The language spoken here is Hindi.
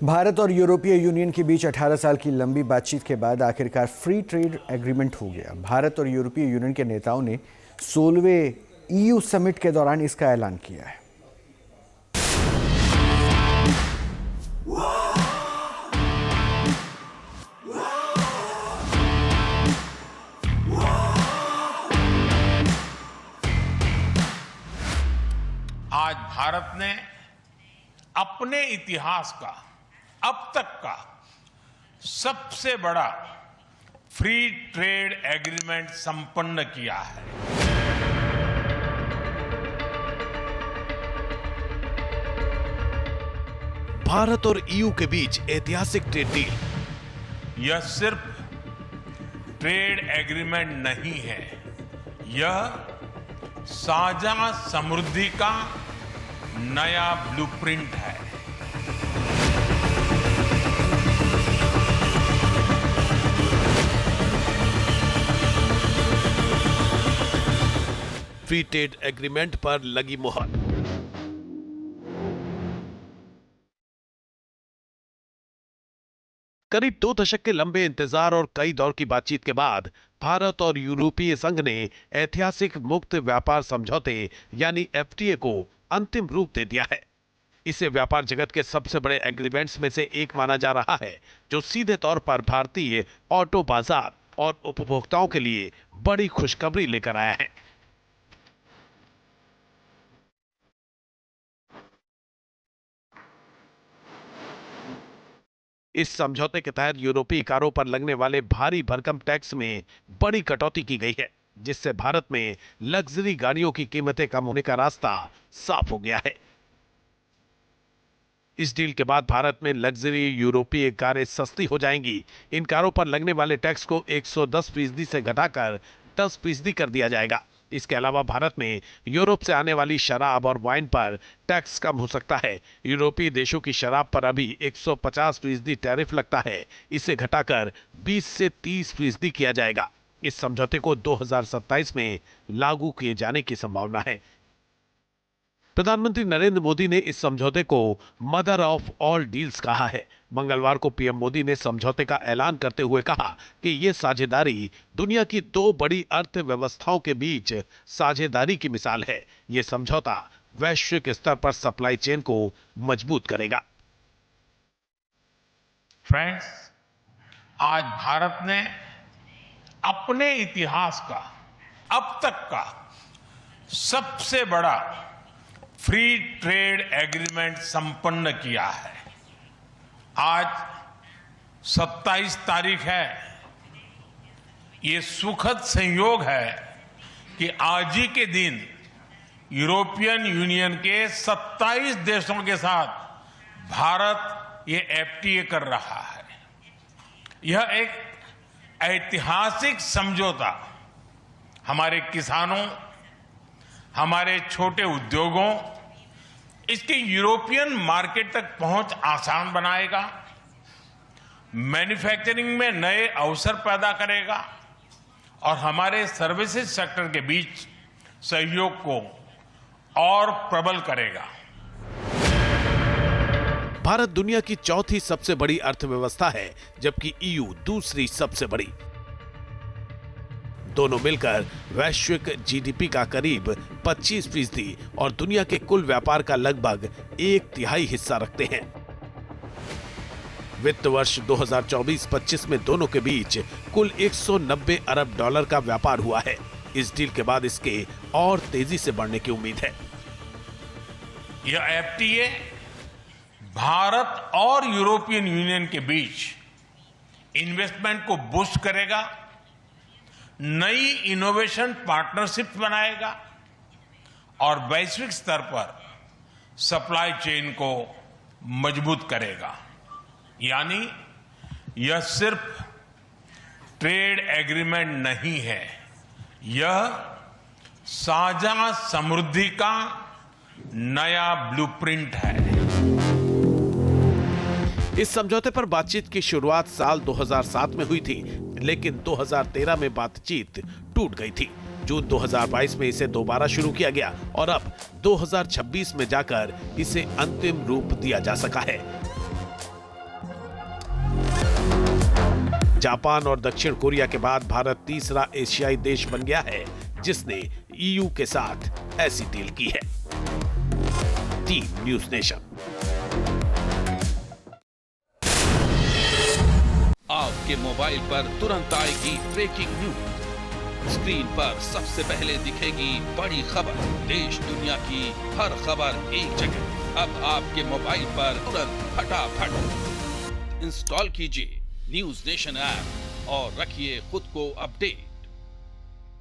भारत और यूरोपीय यूनियन के बीच 18 साल की लंबी बातचीत के बाद आखिरकार फ्री ट्रेड एग्रीमेंट हो गया। भारत और यूरोपीय यूनियन के नेताओं ने 16वें ईयू समिट के दौरान इसका ऐलान किया है। आज भारत ने अपने इतिहास का अब तक का सबसे बड़ा फ्री ट्रेड एग्रीमेंट संपन्न किया है। भारत और ईयू के बीच ऐतिहासिक ट्रेड डील। यह सिर्फ ट्रेड एग्रीमेंट नहीं है, यह साझा समृद्धि का नया ब्लूप्रिंट है। फ्री ट्रेड एग्रीमेंट पर लगी मुहर। करीब 2 दशक के लंबे इंतजार और कई दौर की बातचीत के बाद भारत और यूरोपीय संघ ने ऐतिहासिक मुक्त व्यापार समझौते यानी एफटीए को अंतिम रूप दे दिया है। इसे व्यापार जगत के सबसे बड़े एग्रीमेंट्स में से एक माना जा रहा है, जो सीधे तौर पर भारतीय ऑटो बाजार और उपभोक्ताओं के लिए बड़ी खुशखबरी लेकर आया है। इस समझौते के तहत यूरोपीय कारों पर लगने वाले भारी भरकम टैक्स में बड़ी कटौती की गई है, जिससे भारत में लग्जरी गाड़ियों की कीमतें कम होने का रास्ता साफ हो गया है। इस डील के बाद भारत में लग्जरी यूरोपीय कारें सस्ती हो जाएंगी। इन कारों पर लगने वाले टैक्स को 110% से घटाकर 10% कर दिया जाएगा। इसके अलावा भारत में यूरोप से आने वाली शराब और वाइन पर टैक्स कम हो सकता है। यूरोपीय देशों की शराब पर अभी 150% टैरिफ लगता है, इसे घटाकर 20 से 30% किया जाएगा। इस समझौते को 2027 में लागू किए जाने की संभावना है। प्रधानमंत्री नरेंद्र मोदी ने इस समझौते को मदर ऑफ ऑल डील्स कहा है। मंगलवार को पीएम मोदी ने समझौते का ऐलान करते हुए कहा कि यह साझेदारी दुनिया की 2 बड़ी अर्थव्यवस्थाओं के बीच साझेदारी की मिसाल है। यह समझौता वैश्विक स्तर पर सप्लाई चेन को मजबूत करेगा। फ्रेंड्स, आज भारत ने अपने इतिहास का अब तक का सबसे बड़ा फ्री ट्रेड एग्रीमेंट संपन्न किया है। आज 27 तारीख है। ये सुखद संयोग है कि आज ही के दिन यूरोपियन यूनियन के 27 देशों के साथ भारत ये एफटीए कर रहा है। यह एक ऐतिहासिक समझौता हमारे किसानों, हमारे छोटे उद्योगों, इसके यूरोपियन मार्केट तक पहुंच आसान बनाएगा, मैन्युफैक्चरिंग में नए अवसर पैदा करेगा और हमारे सर्विसेज सेक्टर के बीच सहयोग को और प्रबल करेगा। भारत दुनिया की चौथी सबसे बड़ी अर्थव्यवस्था है, जबकि ईयू दूसरी सबसे बड़ी। दोनों मिलकर वैश्विक जीडीपी का करीब 25% और दुनिया के कुल व्यापार का लगभग 1/3 हिस्सा रखते हैं। वित्त वर्ष 2024-25 में दोनों के बीच कुल 190 अरब डॉलर का व्यापार हुआ है। इस डील के बाद इसके और तेजी से बढ़ने की उम्मीद है। यह एफटीए भारत और यूरोपियन यूनियन के बीच इन्वेस्टमेंट को बूस्ट करेगा, नई इनोवेशन पार्टनरशिप बनाएगा और वैश्विक स्तर पर सप्लाई चेन को मजबूत करेगा। यानी यह सिर्फ ट्रेड एग्रीमेंट नहीं है, यह साझा समृद्धि का नया ब्लूप्रिंट है। इस समझौते पर बातचीत की शुरुआत साल 2007 में हुई थी, लेकिन 2013 में बातचीत टूट गई थी। जून 2022 में इसे दोबारा शुरू किया गया और अब 2026 में जाकर इसे अंतिम रूप दिया जा सका है। जापान और दक्षिण कोरिया के बाद भारत तीसरा एशियाई देश बन गया है जिसने ईयू के साथ ऐसी डील की है। Team news nation. आपके मोबाइल पर तुरंत आएगी ब्रेकिंग न्यूज। स्क्रीन पर सबसे पहले दिखेगी बड़ी खबर। देश दुनिया की हर खबर एक जगह। अब आपके मोबाइल पर तुरंत फटाफट इंस्टॉल कीजिए न्यूज नेशन ऐप और रखिए खुद को अपडेट।